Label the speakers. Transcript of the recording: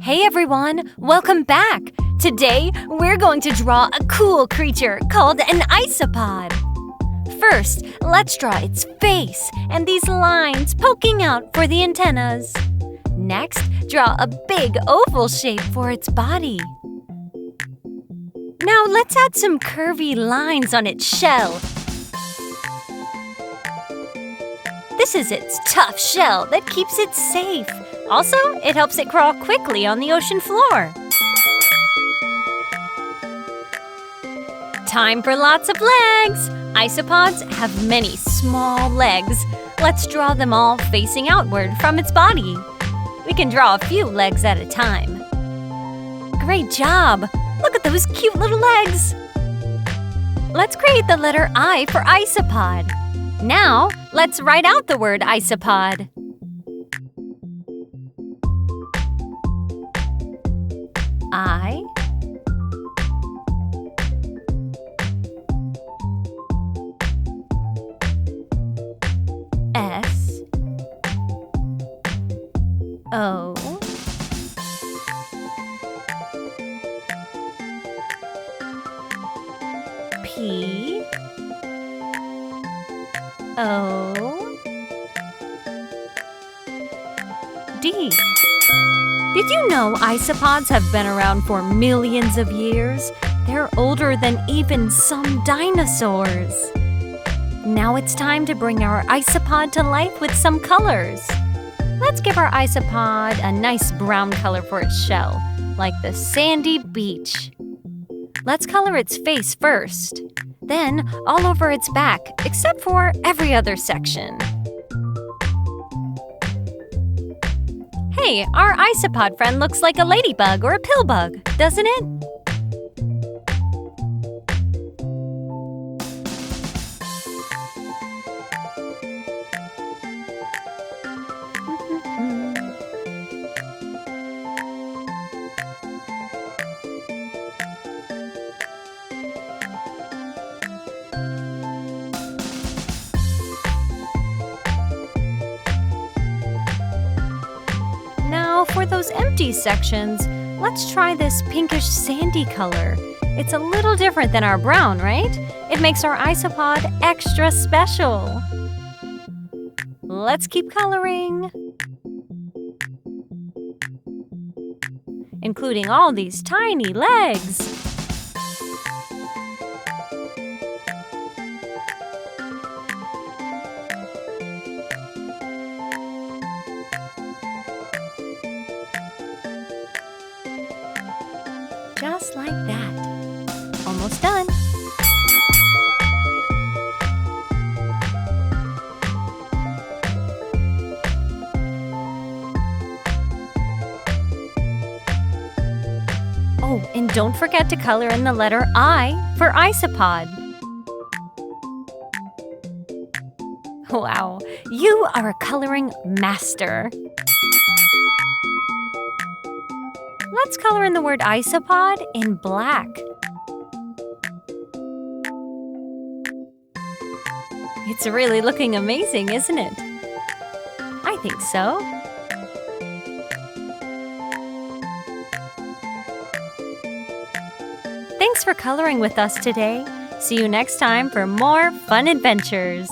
Speaker 1: Hey everyone, welcome back! Today, we're going to draw a cool creature called an isopod. First, let's draw its face and these lines poking out for the antennas. Next, draw a big oval shape for its body. Now let's add some curvy lines on its shell. This is its tough shell that keeps it safe. Also, it helps it crawl quickly on the ocean floor. Time for lots of legs! Isopods have many small legs. Let's draw them all facing outward from its body. We can draw a few legs at a time. Great job! Look at those cute little legs! Let's create the letter I for isopod. Now, let's write out the word isopod. I S O P O D. Did you know isopods have been around for millions of years? They're older than even some dinosaurs. Now it's time to bring our isopod to life with some colors. Let's give our isopod a nice brown color for its shell, like the sandy beach. Let's color its face first, then all over its back, except for every other section. Hey, our isopod friend looks like a ladybug or a pillbug, doesn't it? Now, for those empty sections, let's try this pinkish sandy color. It's a little different than our brown, right? It makes our isopod extra special. Let's keep coloring, including all these tiny legs. Just like that. Almost done. Oh, and don't forget to color in the letter I for isopod. Wow, you are a coloring master. Let's color in the word isopod in black. It's really looking amazing, isn't it? I think so. Thanks for coloring with us today. See you next time for more fun adventures.